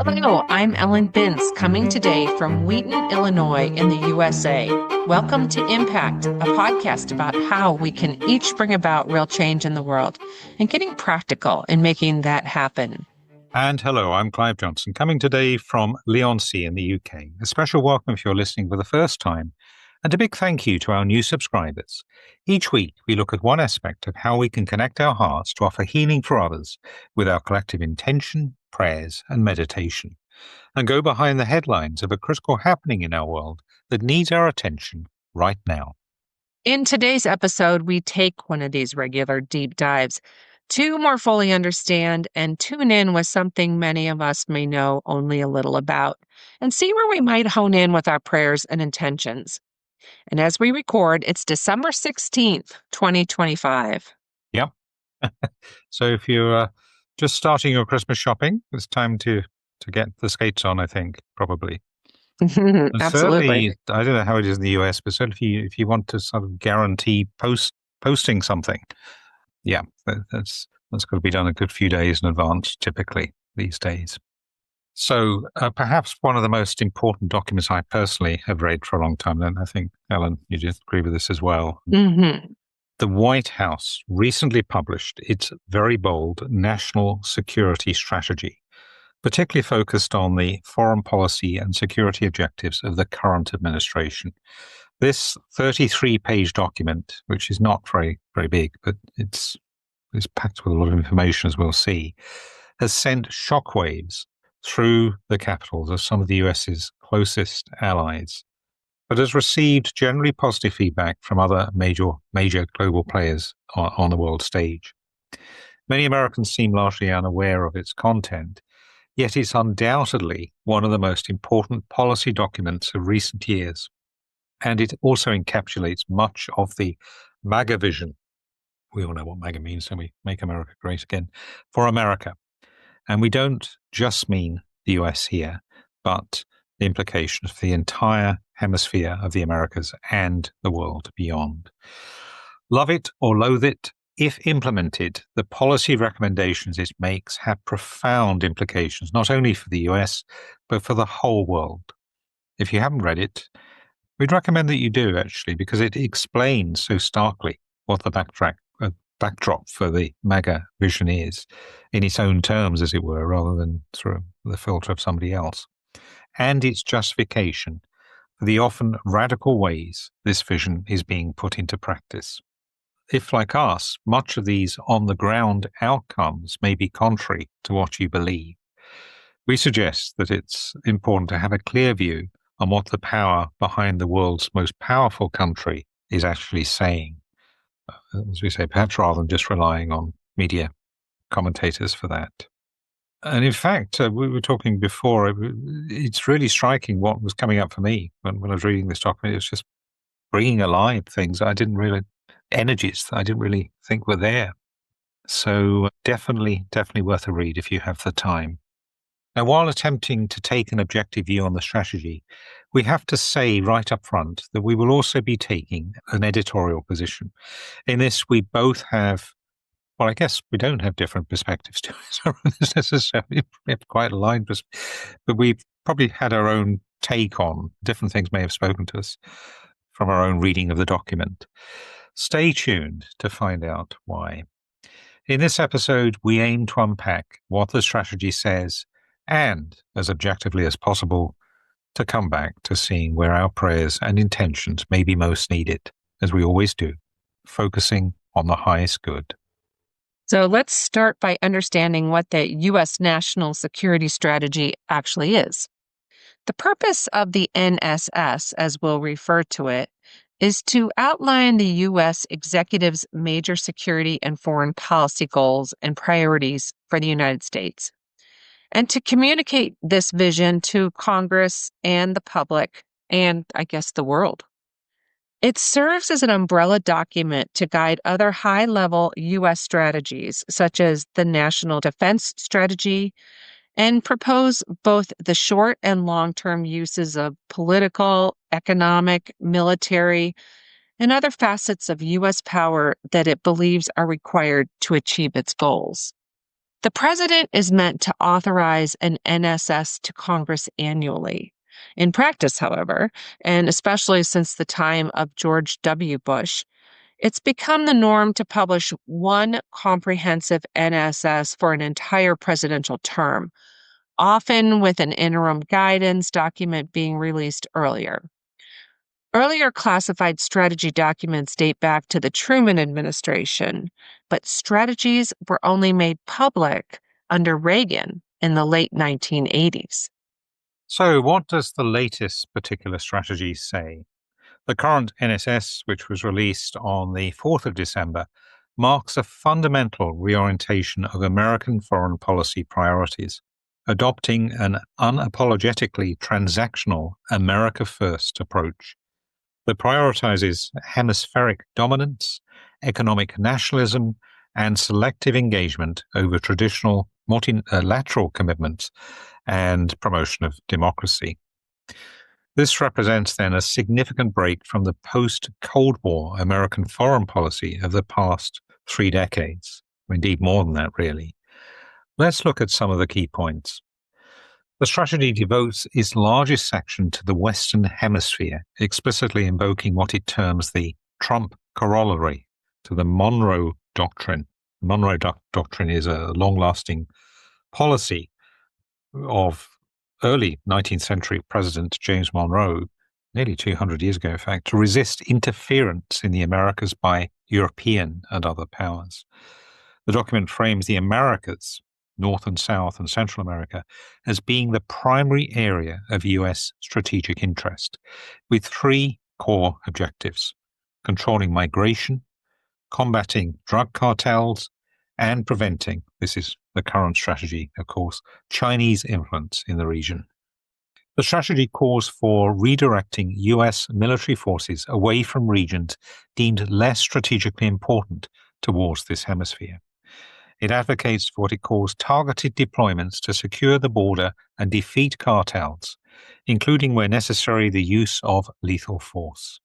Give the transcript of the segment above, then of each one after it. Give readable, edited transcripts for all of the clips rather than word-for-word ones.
Hello, I'm Ellen Binns, coming today from Wheaton, Illinois, in the USA. Welcome to Impact, a podcast about how we can each bring about real change in the world and getting practical in making that happen. And hello, I'm Clive Johnson, coming today from Leigh-on-Sea in the UK. A special welcome if you're listening for the first time, and a big thank you to our new subscribers. Each week, we look at one aspect of how we can connect our hearts to offer healing for others with our collective intention, prayers, and meditation, and go behind the headlines of a critical happening in our world that needs our attention right now. In today's episode, we take one of these regular deep dives to more fully understand and tune in with something many of us may know only a little about, and see where we might hone in with our prayers and intentions. And as we record, it's December 16th, 2025. Yep. So if you're just starting your Christmas shopping, it's time to get the skates on, I think, probably. And Absolutely. certainly, I don't know how it is in the US, but certainly if you want to sort of guarantee posting something, yeah, that's got to be done a good few days in advance, typically, these days. So perhaps one of the most important documents I personally have read for a long time, and I think, Ellen, you just agree with this as well. Mm-hmm. The White House recently published its very bold national security strategy, particularly focused on the foreign policy and security objectives of the current administration. This 33-page document, which is not very, very big, but it's packed with a lot of information, as we'll see, has sent shockwaves through the capitals of some of the US's closest allies, but has received generally positive feedback from other major global players on the world stage. Many Americans seem largely unaware of its content, yet it's undoubtedly one of the most important policy documents of recent years. And it also encapsulates much of the MAGA vision. We all know what MAGA means, so we make America great again, for America. And we don't just mean the US here, but the implications for the entire hemisphere of the Americas and the world beyond. Love it or loathe it, if implemented, the policy recommendations it makes have profound implications, not only for the US, but for the whole world. If you haven't read it, we'd recommend that you do, actually, because it explains so starkly what the backdrop for the MAGA vision is, in its own terms, as it were, rather than through the filter of somebody else, and its justification for the often radical ways this vision is being put into practice. If, like us, much of these on-the-ground outcomes may be contrary to what you believe, we suggest that it's important to have a clear view on what the power behind the world's most powerful country is actually saying. As we say, perhaps rather than just relying on media commentators for that. And in fact, we were talking before, it's really striking what was coming up for me when I was reading this document. It was just bringing alive things energies that I didn't really think were there. So definitely worth a read if you have the time. Now, while attempting to take an objective view on the strategy, we have to say right up front that we will also be taking an editorial position. In this, we both have, well, I guess we don't have different perspectives to it necessarily. We have quite aligned, but we've probably had our own take on different things may have spoken to us from our own reading of the document. Stay tuned to find out why. In this episode, we aim to unpack what the strategy says and, as objectively as possible, to come back to seeing where our prayers and intentions may be most needed, as we always do, focusing on the highest good. So let's start by understanding what the U.S. national security strategy actually is. The purpose of the NSS, as we'll refer to it, is to outline the U.S. executive's major security and foreign policy goals and priorities for the United States, and to communicate this vision to Congress and the public and, I guess, the world. It serves as an umbrella document to guide other high-level U.S. strategies, such as the National Defense Strategy, and propose both the short and long-term uses of political, economic, military, and other facets of U.S. power that it believes are required to achieve its goals. The president is meant to authorize an NSS to Congress annually. In practice, however, and especially since the time of George W. Bush, it's become the norm to publish one comprehensive NSS for an entire presidential term, often with an interim guidance document being released earlier. Earlier classified strategy documents date back to the Truman administration, but strategies were only made public under Reagan in the late 1980s. So, what does the latest particular strategy say? The current NSS, which was released on the 4th of December, marks a fundamental reorientation of American foreign policy priorities, adopting an unapologetically transactional America First approach that prioritizes hemispheric dominance, economic nationalism, and selective engagement over traditional multilateral commitments and promotion of democracy. This represents then a significant break from the post-Cold War American foreign policy of the past 3 decades, or indeed more than that, really. Let's look at some of the key points. The strategy devotes its largest section to the Western Hemisphere, explicitly invoking what it terms the Trump corollary to the Monroe Doctrine. The Monroe Doctrine is a long-lasting policy of early 19th century President James Monroe, nearly 200 years ago, in fact, to resist interference in the Americas by European and other powers. The document frames the Americas, North and South and Central America, as being the primary area of US strategic interest, with 3 core objectives: controlling migration, combating drug cartels, and preventing, this is the current strategy, of course, Chinese influence in the region. The strategy calls for redirecting US military forces away from regions deemed less strategically important towards this hemisphere. It advocates for what it calls targeted deployments to secure the border and defeat cartels, including where necessary the use of lethal force.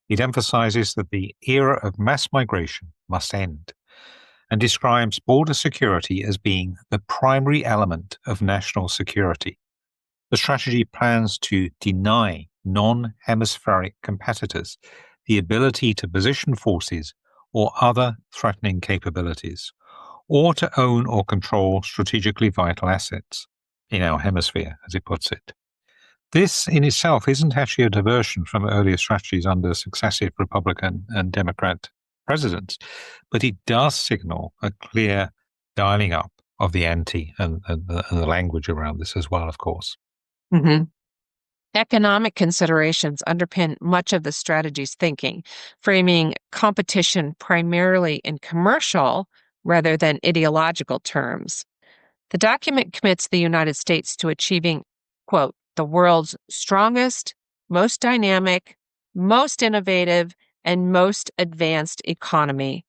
It emphasizes that the era of mass migration must end and describes border security as being the primary element of national security. The strategy plans to deny non-hemispheric competitors the ability to position forces or other threatening capabilities, or to own or control strategically vital assets in our hemisphere, as it puts it. This in itself isn't actually a diversion from earlier strategies under successive Republican and Democrat presidents, but it does signal a clear dialing up of the ante and the language around this as well, of course. Mm-hmm. Economic considerations underpin much of the strategy's thinking, framing competition primarily in commercial rather than ideological terms. The document commits the United States to achieving, quote, the world's strongest, most dynamic, most innovative, and most advanced economy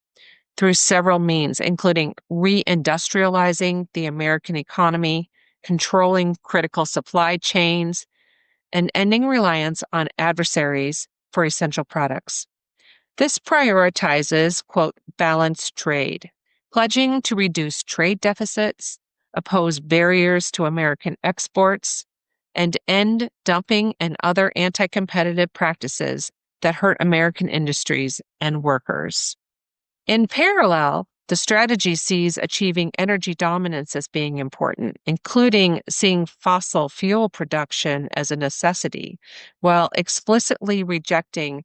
through several means, including reindustrializing the American economy, controlling critical supply chains, and ending reliance on adversaries for essential products. This prioritizes, quote, balanced trade, pledging to reduce trade deficits, oppose barriers to American exports, and end dumping and other anti-competitive practices that hurt American industries and workers. In parallel, the strategy sees achieving energy dominance as being important, including seeing fossil fuel production as a necessity, while explicitly rejecting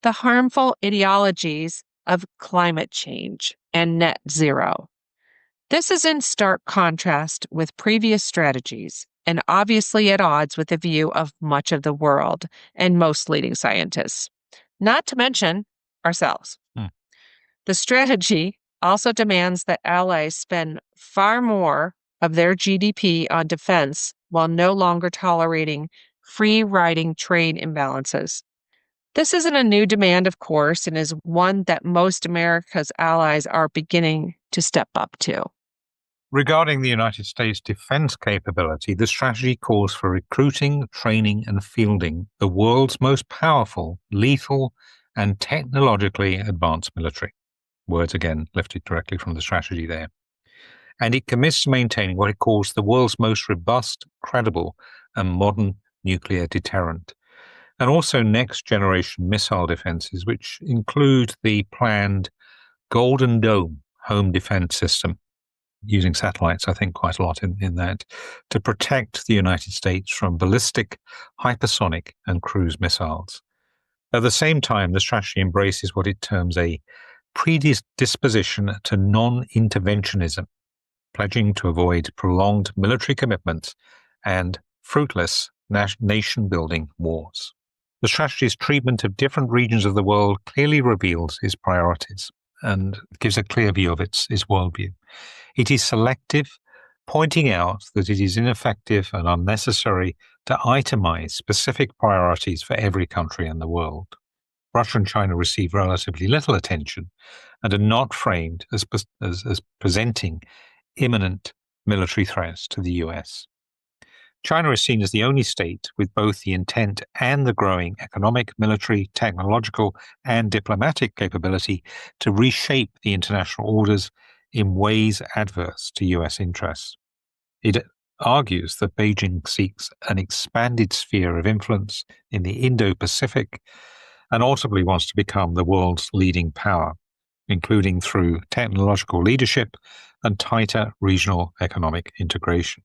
the harmful ideologies of climate change and net zero. This is in stark contrast with previous strategies and obviously at odds with the view of much of the world and most leading scientists, not to mention ourselves. The strategy also demands that allies spend far more of their GDP on defense while no longer tolerating free-riding trade imbalances. This isn't a new demand, of course, and is one that most America's allies are beginning to step up to. Regarding the United States defense capability, the strategy calls for recruiting, training, and fielding the world's most powerful, lethal, and technologically advanced military. Words again lifted directly from the strategy there. and it commits to maintaining what it calls the world's most robust, credible, and modern nuclear deterrent, and also next-generation missile defenses, which include the planned Golden Dome home defense system, using satellites, I think, quite a lot in that, to protect the United States from ballistic, hypersonic, and cruise missiles. At the same time, the strategy embraces what it terms a predisposition to non-interventionism, pledging to avoid prolonged military commitments and fruitless nation-building wars. The strategy's treatment of different regions of the world clearly reveals its priorities and gives a clear view of its worldview. It is selective, pointing out that it is ineffective and unnecessary to itemize specific priorities for every country in the world. Russia and China receive relatively little attention and are not framed as presenting imminent military threats to the US. China is seen as the only state with both the intent and the growing economic, military, technological, and diplomatic capability to reshape the international orders in ways adverse to US interests. It argues that Beijing seeks an expanded sphere of influence in the Indo-Pacific and ultimately wants to become the world's leading power, including through technological leadership and tighter regional economic integration.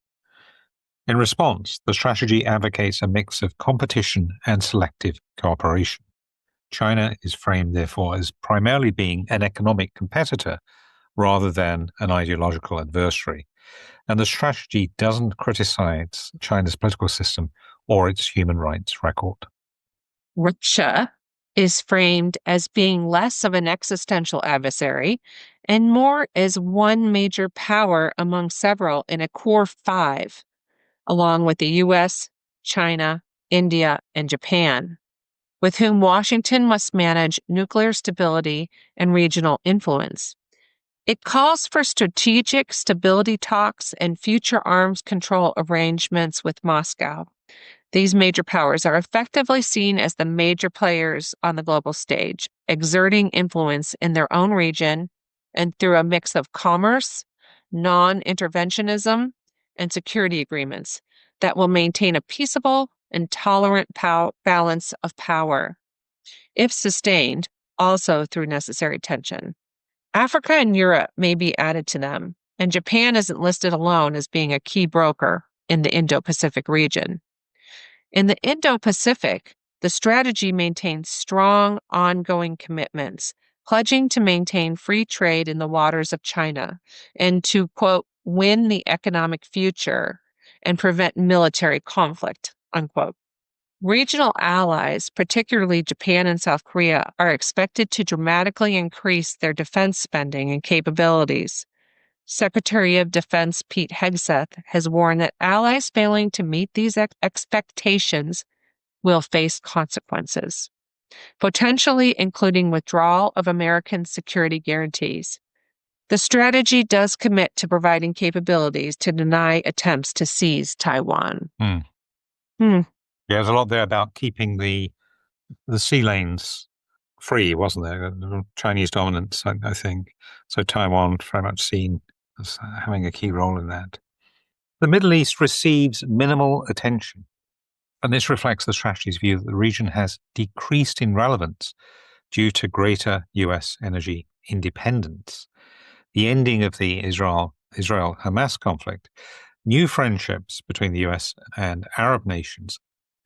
In response, the strategy advocates a mix of competition and selective cooperation. China is framed, therefore, as primarily being an economic competitor rather than an ideological adversary. And the strategy doesn't criticize China's political system or its human rights record. Russia is framed as being less of an existential adversary and more as one major power among several in a core five, along with the US, China, India, and Japan, with whom Washington must manage nuclear stability and regional influence. It calls for strategic stability talks and future arms control arrangements with Moscow. These major powers are effectively seen as the major players on the global stage, exerting influence in their own region and through a mix of commerce, non-interventionism, and security agreements that will maintain a peaceable and tolerant balance of power, if sustained, also through necessary tension. Africa and Europe may be added to them, and Japan isn't listed alone as being a key broker in the Indo-Pacific region. In the Indo-Pacific, the strategy maintains strong, ongoing commitments, pledging to maintain free trade in the waters of China and to, quote, win the economic future and prevent military conflict, unquote. Regional allies, particularly Japan and South Korea, are expected to dramatically increase their defense spending and capabilities. Secretary of Defense Pete Hegseth has warned that allies failing to meet these expectations will face consequences, potentially including withdrawal of American security guarantees. The strategy does commit to providing capabilities to deny attempts to seize Taiwan. Yeah, there's a lot there about keeping the sea lanes free, wasn't there? Chinese dominance, I think. So Taiwan very much seen as having a key role in that. The Middle East receives minimal attention, and this reflects the strategy's view that the region has decreased in relevance due to greater US energy independence. The ending of the Israel-Hamas conflict, new friendships between the US and Arab nations,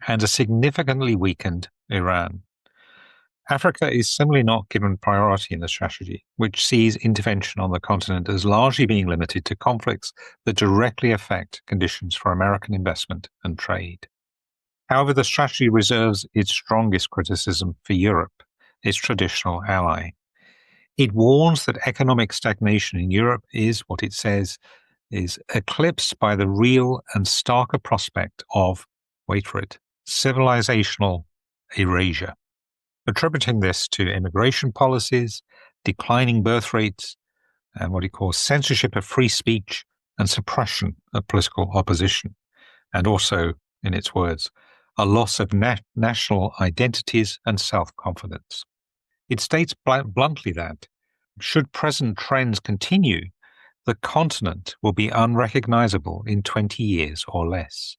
and a significantly weakened Iran. Africa is similarly not given priority in the strategy, which sees intervention on the continent as largely being limited to conflicts that directly affect conditions for American investment and trade. However, the strategy reserves its strongest criticism for Europe, its traditional ally. It warns that economic stagnation in Europe is what it says is eclipsed by the real and starker prospect of, wait for it, civilizational erasure, attributing this to immigration policies, declining birth rates, and what he calls censorship of free speech and suppression of political opposition, and also, in its words, a loss of national identities and self-confidence. It states bluntly that, should present trends continue, the continent will be unrecognizable in 20 years or less.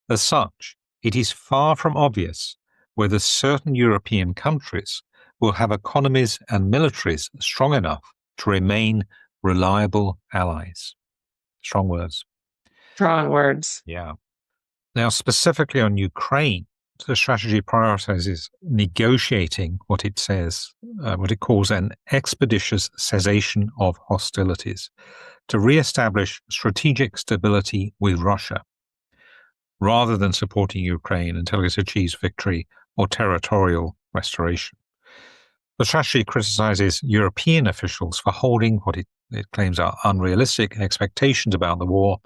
As such, it is far from obvious whether certain European countries will have economies and militaries strong enough to remain reliable allies. Strong words. Strong words. Yeah. Now, specifically on Ukraine, the strategy prioritizes negotiating what it calls an expeditious cessation of hostilities to re-establish strategic stability with Russia, rather than supporting Ukraine until it achieves victory or territorial restoration. The strategy criticizes European officials for holding what it claims are unrealistic expectations about the war,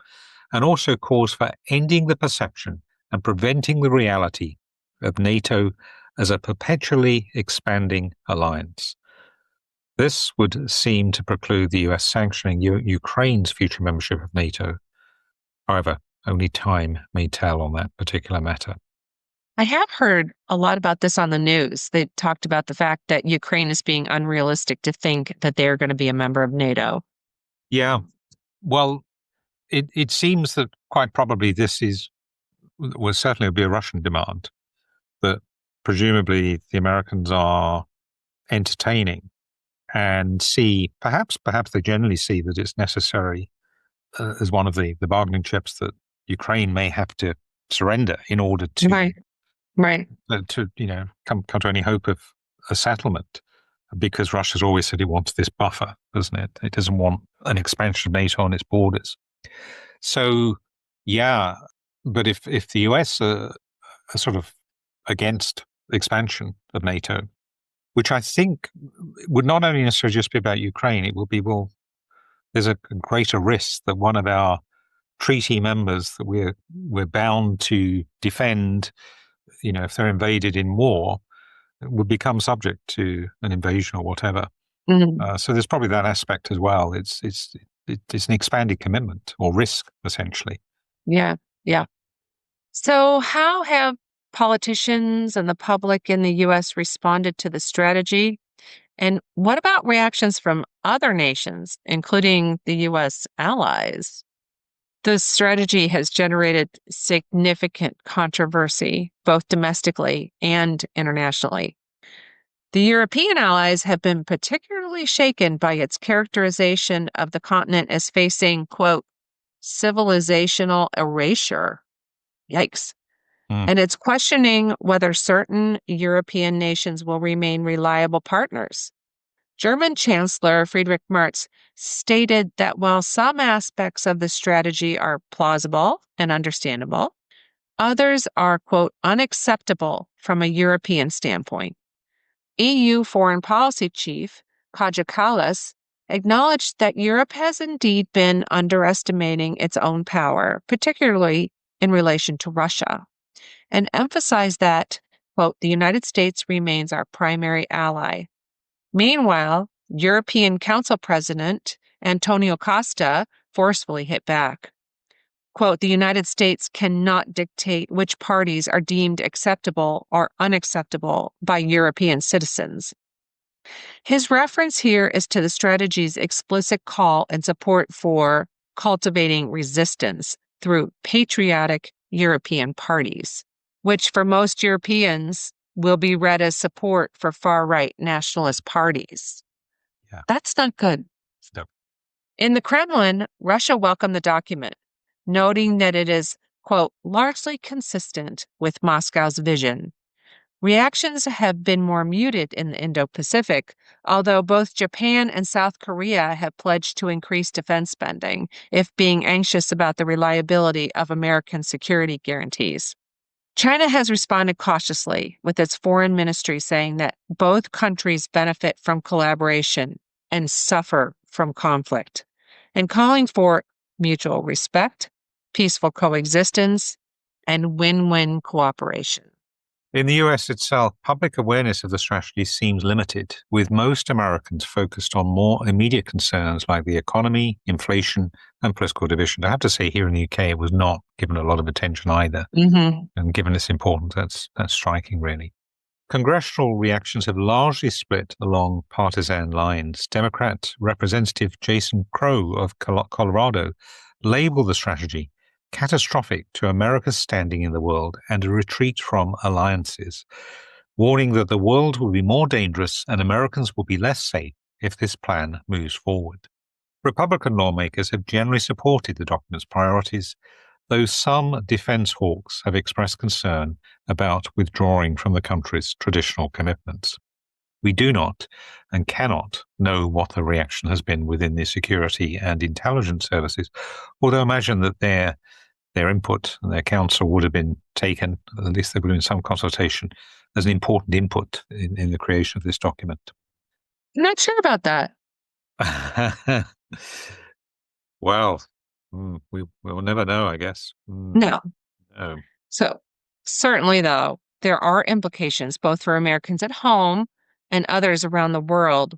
and also calls for ending the perception and preventing the reality of NATO as a perpetually expanding alliance. This would seem to preclude the US sanctioning Ukraine's future membership of NATO. However, only time may tell on that particular matter. I have heard a lot about this on the news. They talked about the fact that Ukraine is being unrealistic to think that they're going to be a member of NATO. Yeah, well, it seems that quite probably this will certainly be a Russian demand that presumably the Americans are entertaining and see, perhaps they generally see that it's necessary as one of the bargaining chips that Ukraine may have to surrender in order to Right. to come to any hope of a settlement, because Russia's always said it wants this buffer, doesn't it? It doesn't want an expansion of NATO on its borders. So, yeah, but if the US are sort of against expansion of NATO, which I think would not only necessarily just be about Ukraine, it will be, well, there's a greater risk that one of our treaty members that we're bound to defend, if they're invaded in war, would become subject to an invasion or whatever. Mm-hmm. So there's probably that aspect as well. It's an expanded commitment or risk, essentially. Yeah. Yeah. So how have politicians and the public in the US responded to the strategy? And what about reactions from other nations, including the US allies? The strategy has generated significant controversy, both domestically and internationally. The European allies have been particularly shaken by its characterization of the continent as facing, quote, civilizational erasure. Yikes. And it's questioning whether certain European nations will remain reliable partners. German Chancellor Friedrich Merz stated that while some aspects of the strategy are plausible and understandable, others are, quote, unacceptable from a European standpoint. EU Foreign Policy Chief Kaja Kallas acknowledged that Europe has indeed been underestimating its own power, particularly in relation to Russia, and emphasized that, quote, the United States remains our primary ally. Meanwhile, European Council President Antonio Costa forcefully hit back. Quote, the United States cannot dictate which parties are deemed acceptable or unacceptable by European citizens. His reference here is to the strategy's explicit call and support for cultivating resistance through patriotic European parties, which for most Europeans will be read as support for far-right nationalist parties. Yeah. That's not good. No. In the Kremlin, Russia welcomed the document, noting that it is, quote, largely consistent with Moscow's vision. Reactions have been more muted in the Indo-Pacific, although both Japan and South Korea have pledged to increase defense spending, if being anxious about the reliability of American security guarantees. China has responded cautiously, with its foreign ministry saying that both countries benefit from collaboration and suffer from conflict, and calling for mutual respect, peaceful coexistence, and win-win cooperation. In the US itself, public awareness of the strategy seems limited, with most Americans focused on more immediate concerns like the economy, inflation, and political division. I have to say, here in the UK, it was not given a lot of attention either. Mm-hmm. And given its importance, that's striking, really. Congressional reactions have largely split along partisan lines. Democrat Representative Jason Crow of Colorado labeled the strategy catastrophic to America's standing in the world and a retreat from alliances, warning that the world will be more dangerous and Americans will be less safe if this plan moves forward. Republican lawmakers have generally supported the document's priorities, though some defense hawks have expressed concern about withdrawing from the country's traditional commitments. We do not and cannot know what the reaction has been within the security and intelligence services, although I imagine that their input and their counsel would have been taken, at least there would have been some consultation, as an important input in the creation of this document. I'm not sure about that. Well, we will never know, I guess. No. No. So certainly, though, there are implications both for Americans at home and others around the world.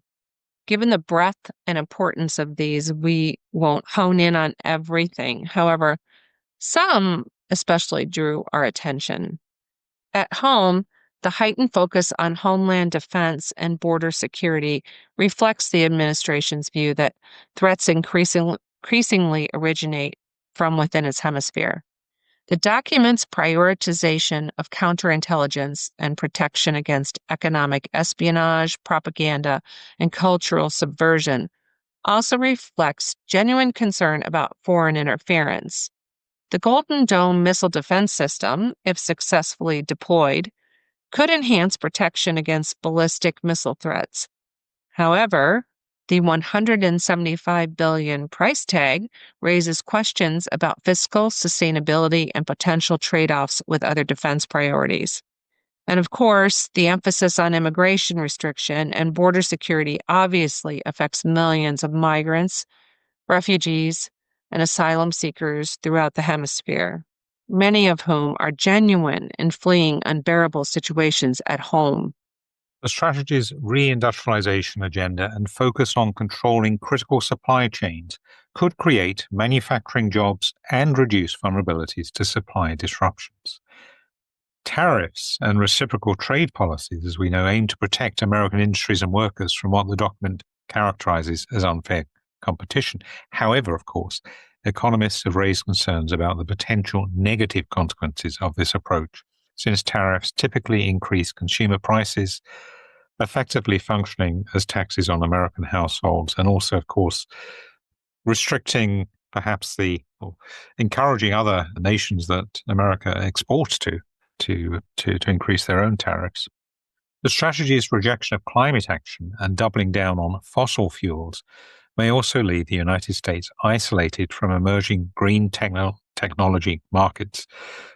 Given the breadth and importance of these, we won't hone in on everything. However, some especially drew our attention. At home, the heightened focus on homeland defense and border security reflects the administration's view that threats increasingly originate from within its hemisphere. The document's prioritization of counterintelligence and protection against economic espionage, propaganda, and cultural subversion also reflects genuine concern about foreign interference. The Golden Dome missile defense system, if successfully deployed, could enhance protection against ballistic missile threats. However, the $175 billion price tag raises questions about fiscal sustainability and potential trade-offs with other defense priorities. And of course, the emphasis on immigration restriction and border security obviously affects millions of migrants, refugees, and asylum seekers throughout the hemisphere, many of whom are genuine in fleeing unbearable situations at home. The strategy's reindustrialization agenda and focus on controlling critical supply chains could create manufacturing jobs and reduce vulnerabilities to supply disruptions. Tariffs and reciprocal trade policies, as we know, aim to protect American industries and workers from what the document characterizes as unfair competition. However, of course, economists have raised concerns about the potential negative consequences of this approach, since tariffs typically increase consumer prices, effectively functioning as taxes on American households, and also, of course, restricting perhaps encouraging other nations that America exports to increase their own tariffs. The strategy's rejection of climate action and doubling down on fossil fuels may also leave the United States isolated from emerging green technology markets,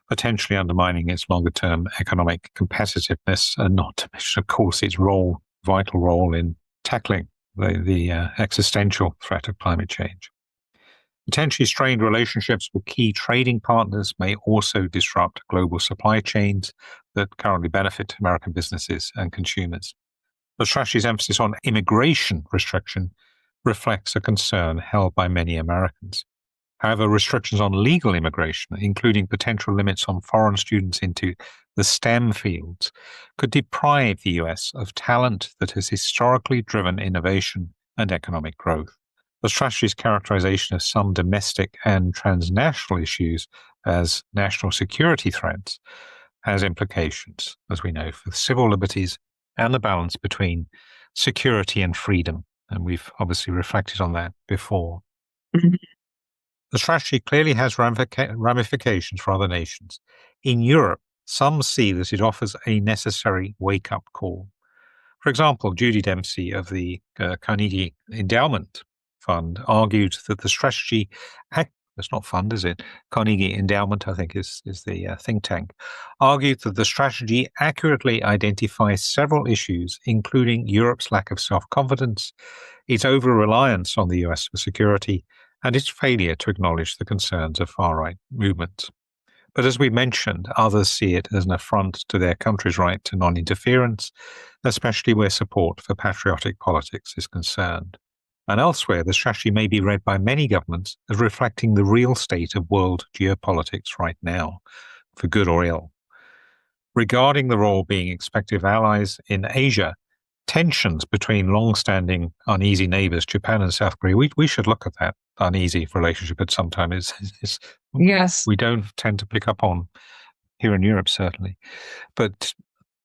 potentially undermining its longer-term economic competitiveness, and not to mention, of course, its vital role in tackling the existential threat of climate change. Potentially strained relationships with key trading partners may also disrupt global supply chains that currently benefit American businesses and consumers. The strategy's emphasis on immigration restriction reflects a concern held by many Americans. However, restrictions on legal immigration, including potential limits on foreign students into the STEM fields, could deprive the US of talent that has historically driven innovation and economic growth. The strategy's characterization of some domestic and transnational issues as national security threats has implications, as we know, for civil liberties and the balance between security and freedom. And we've obviously reflected on that before. Mhm. The strategy clearly has ramifications for other nations. In Europe, some see that it offers a necessary wake-up call. For example, Judy Dempsey of the Carnegie Endowment Fund argued that the strategy, it's not fund, is it? Carnegie Endowment, I think, is the think tank, argued that the strategy accurately identifies several issues, including Europe's lack of self-confidence, its over-reliance on the US for security, and its failure to acknowledge the concerns of far-right movements. But as we mentioned, others see it as an affront to their country's right to non-interference, especially where support for patriotic politics is concerned. And elsewhere, the strategy may be read by many governments as reflecting the real state of world geopolitics right now, for good or ill. regarding the role being expected of allies in Asia, tensions between long-standing uneasy neighbors, Japan and South Korea. We should look at that uneasy relationship at some time. Is Yes. we don't tend to pick up on here in Europe, certainly. But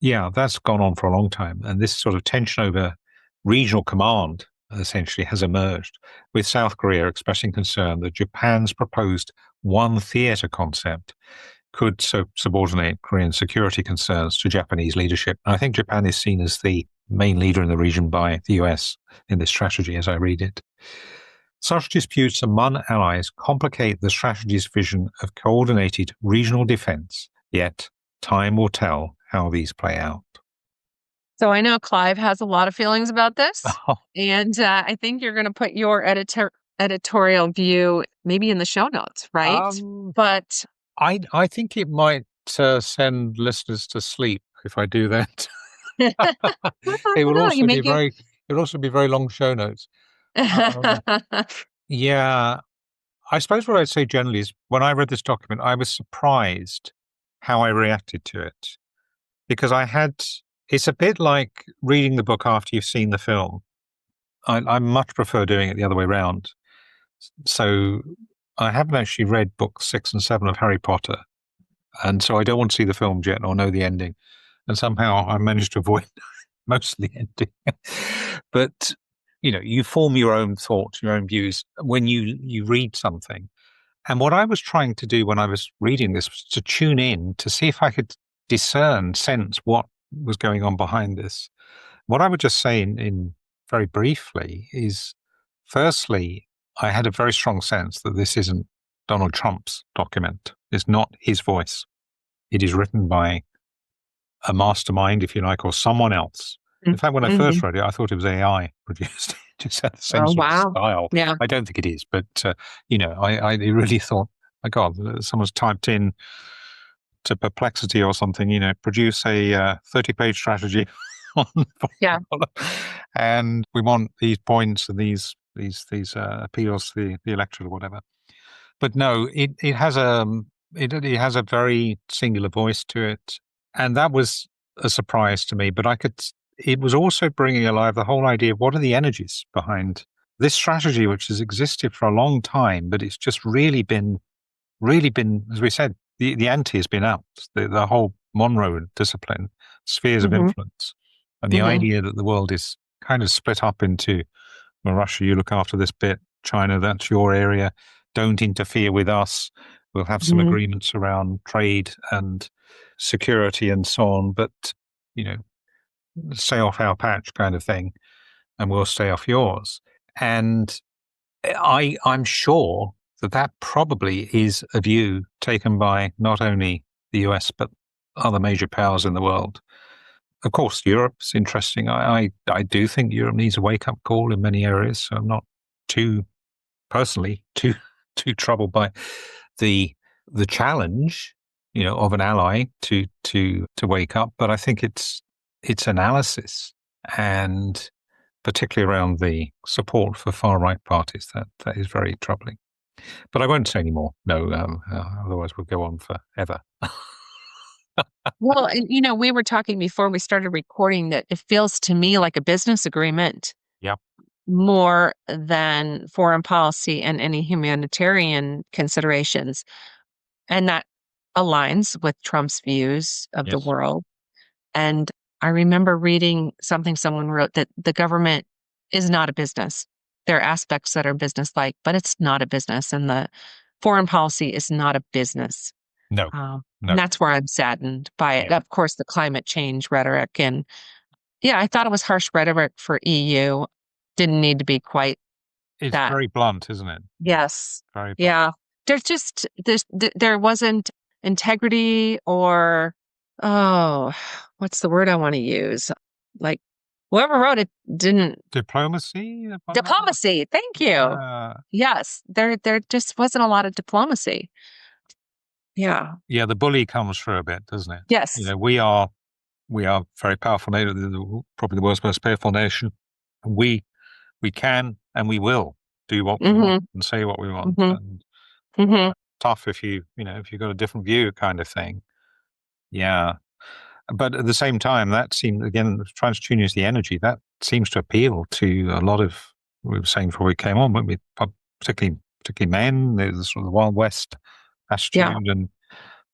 yeah, that's gone on for a long time. And this sort of tension over regional command essentially has emerged, with South Korea expressing concern that Japan's proposed one theater concept could subordinate Korean security concerns to Japanese leadership. And I think Japan is seen as the main leader in the region by the US in this strategy, as I read it. Such disputes among allies complicate the strategy's vision of coordinated regional defense, yet time will tell how these play out. So I know Clive has a lot of feelings about this, and I think you're going to put your editorial view maybe in the show notes, right? But I think it might send listeners to sleep if I do that. It would no, also be very. It would also be very long show notes. Yeah, I suppose what I'd say generally is when I read this document, I was surprised how I reacted to it, because it's a bit like reading the book after you've seen the film. I much prefer doing it the other way around. So I haven't actually read books 6 and 7 of Harry Potter, and so I don't want to see the films yet or know the ending. And somehow I managed to avoid most of the ending. But you form your own thoughts, your own views when you read something. And what I was trying to do when I was reading this was to tune in to see if I could sense what was going on behind this. What I would just say in very briefly is, firstly, I had a very strong sense that this isn't Donald Trump's document. It's not his voice. It is written by a mastermind, if you like, or someone else. In fact, when I first read it, I thought it was AI produced. It just had the same sort of style. Yeah. I don't think it is, but I really thought, my God, someone's typed in to Perplexity or something, produce a 30-page strategy Yeah. and we want these points and these appeals to the electorate or whatever. But no, it has a very singular voice to it, and that was a surprise to me. But it was also bringing alive the whole idea of what are the energies behind this strategy, which has existed for a long time, but it's just really been, as we said, the ante has been out. The whole Monroe discipline, spheres of influence, and the idea that the world is kind of split up into, well, Russia, you look after this bit, China, that's your area, don't interfere with us. We'll have some agreements around trade and security and so on, but, stay off our patch kind of thing, and we'll stay off yours. And I'm sure that probably is a view taken by not only the US, but other major powers in the world. Of course, Europe's interesting. I do think Europe needs a wake-up call in many areas, so I'm not too troubled by the challenge, of an ally to wake up. But I think its analysis, and particularly around the support for far-right parties, that is very troubling. But I won't say any more. No, otherwise we'll go on forever. Well, and we were talking before we started recording that it feels to me like a business agreement. Yep. More than foreign policy and any humanitarian considerations. And that aligns with Trump's views of the world. And I remember reading something someone wrote that the government is not a business. There are aspects that are business-like, but it's not a business. And the foreign policy is not a business. No. And that's where I'm saddened by it. Of course, the climate change rhetoric. And yeah, I thought it was harsh rhetoric for EU. Didn't need to be quite it's that. Very blunt, isn't it? Yes. Very blunt. Yeah. There wasn't integrity or, what's the word I want to use? Like, whoever wrote it didn't. Diplomacy? Diplomacy. Thank you. Yes. There just wasn't a lot of diplomacy. Yeah. Yeah, the bully comes through a bit, doesn't it? Yes. We are very powerful, probably the world's most powerful nation. We can and we will do what we want and say what we want. And tough if you've got a different view, kind of thing. Yeah. But at the same time, that seems, again, transgenuity energy, that seems to appeal to a lot of, we were saying before we came on, weren't we, particularly men, the sort of the Wild West Yeah. attitude, and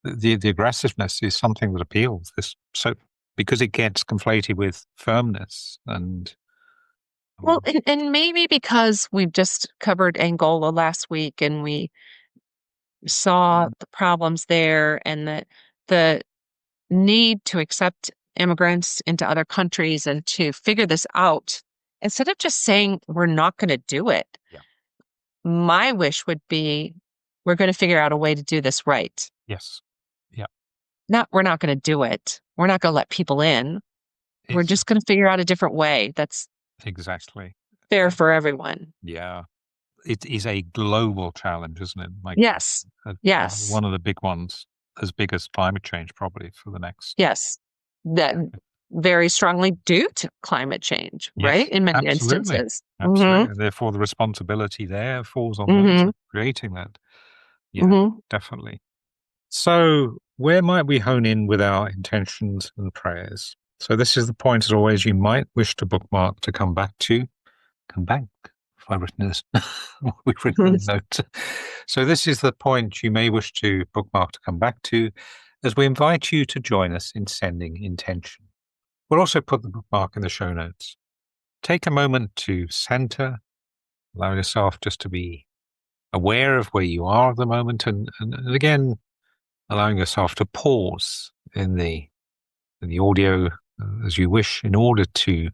the aggressiveness is something that appeals. So because it gets conflated with firmness and Well, and maybe because we've just covered Angola last week and we saw the problems there and the need to accept immigrants into other countries and to figure this out, instead of just saying we're not going to do it, Yeah. my wish would be we're going to figure out a way to do this right. yes, yeah, Not we're not going to do it. We're not going to let people in. We're it's just going to figure out a different way that's exactly, fair for everyone. yeah. It is a global challenge, isn't it? Like Yes. Yes. one of the big ones, as big as climate change, probably for the next. Yes. That very strongly due to climate change, right? Yes, In many absolutely, instances. absolutely. And therefore, the responsibility there falls on those Hmm. creating that. Yeah, Hmm. definitely. So, where might we hone in with our intentions and prayers? So, this is the point, as always, you might wish to bookmark to come back to. Come back. If I've written this, we've written a note. So, this is the point you may wish to bookmark to come back to as we invite you to join us in sending intention. We'll also put the bookmark in the show notes. Take a moment to center, allow yourself just to be aware of where you are at the moment, and again, allowing yourself to pause in the audio as you wish in order to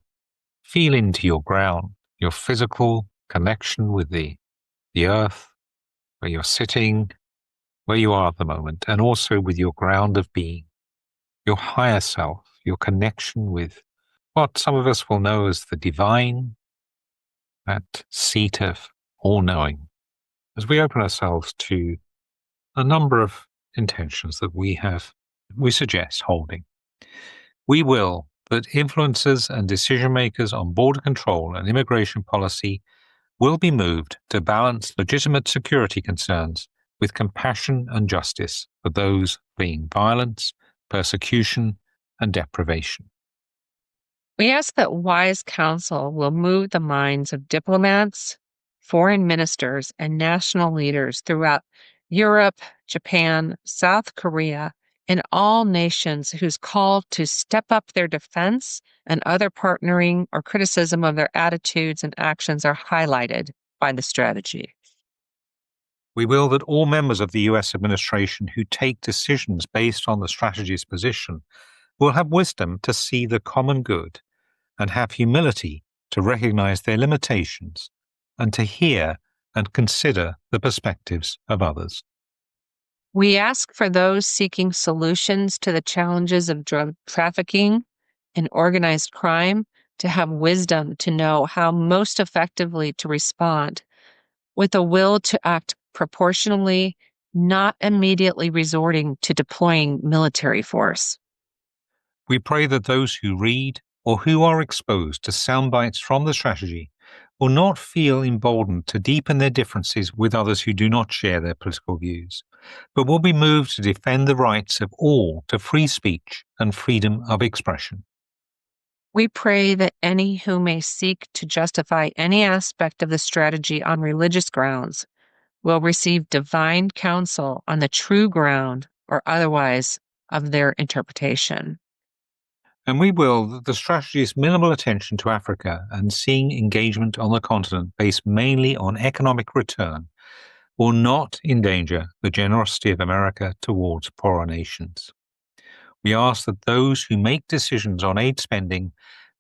feel into your ground, your physical connection with the earth, where you're sitting, where you are at the moment, and also with your ground of being, your higher self, your connection with what some of us will know as the divine, that seat of all-knowing, as we open ourselves to a number of intentions that we suggest holding. We will that influencers and decision makers on border control and immigration policy will be moved to balance legitimate security concerns with compassion and justice for those fleeing violence, persecution, and deprivation. We ask that wise counsel will move the minds of diplomats, foreign ministers, and national leaders throughout Europe, Japan, South Korea, and all nations whose call to step up their defense and other partnering or criticism of their attitudes and actions are highlighted by the strategy. We will that all members of the US administration who take decisions based on the strategy's position will have wisdom to see the common good and have humility to recognize their limitations and to hear and consider the perspectives of others. We ask for those seeking solutions to the challenges of drug trafficking and organized crime to have wisdom to know how most effectively to respond, with a will to act proportionally, not immediately resorting to deploying military force. We pray that those who read or who are exposed to sound bites from the strategy will not feel emboldened to deepen their differences with others who do not share their political views, but will be moved to defend the rights of all to free speech and freedom of expression. We pray that any who may seek to justify any aspect of the strategy on religious grounds will receive divine counsel on the true ground or otherwise of their interpretation. And we will that the strategy's minimal attention to Africa and seeing engagement on the continent based mainly on economic return will not endanger the generosity of America towards poorer nations. We ask that those who make decisions on aid spending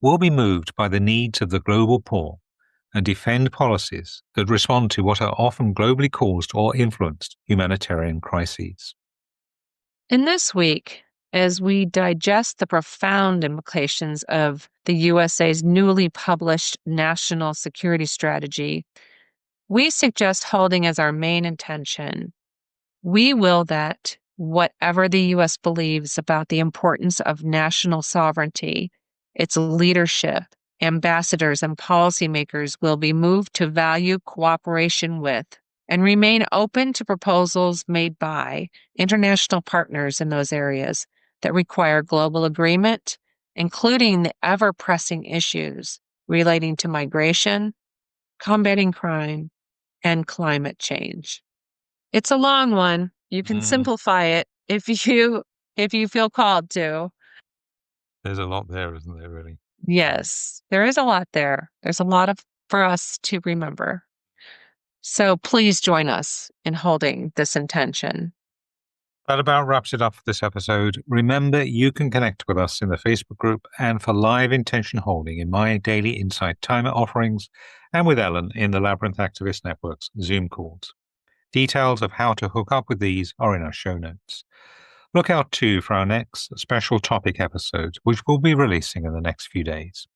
will be moved by the needs of the global poor and defend policies that respond to what are often globally caused or influenced humanitarian crises. In this week, as we digest the profound implications of the USA's newly published national security strategy, we suggest holding as our main intention, we will that whatever the U.S. believes about the importance of national sovereignty, its leadership, ambassadors, and policymakers will be moved to value cooperation with and remain open to proposals made by international partners in those areas that require global agreement, including the ever-pressing issues relating to migration, combating crime, and climate change. It's a long one. You can simplify it if you feel called to. There's a lot there, isn't there, really? Yes, there is a lot there. There's a lot for us to remember. So please join us in holding this intention. That about wraps it up for this episode. Remember, you can connect with us in the Facebook group and for live intention holding in my Daily Insight Timer offerings and with Ellen in the Labyrinth Activist Network's Zoom calls. Details of how to hook up with these are in our show notes. Look out too for our next special topic episode, which we'll be releasing in the next few days.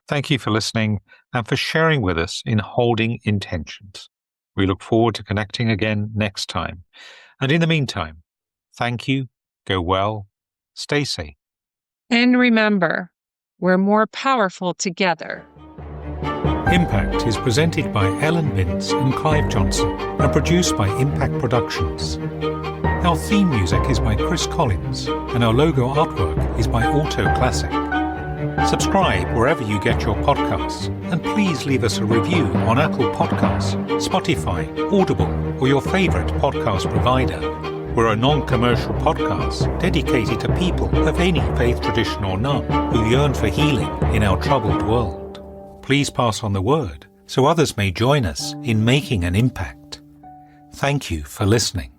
Thank you for listening and for sharing with us in holding intentions. We look forward to connecting again next time. And in the meantime, thank you, go well, stay safe. And remember, we're more powerful together. Impact is presented by Ellen Binns and Clive Johnson and produced by Impact Productions. Our theme music is by Chris Collins and our logo artwork is by Auto Classic. Subscribe wherever you get your podcasts and please leave us a review on Apple Podcasts, Spotify, Audible or your favorite podcast provider. We're a non-commercial podcast dedicated to people of any faith tradition or none who yearn for healing in our troubled world. Please pass on the word so others may join us in making an impact. Thank you for listening.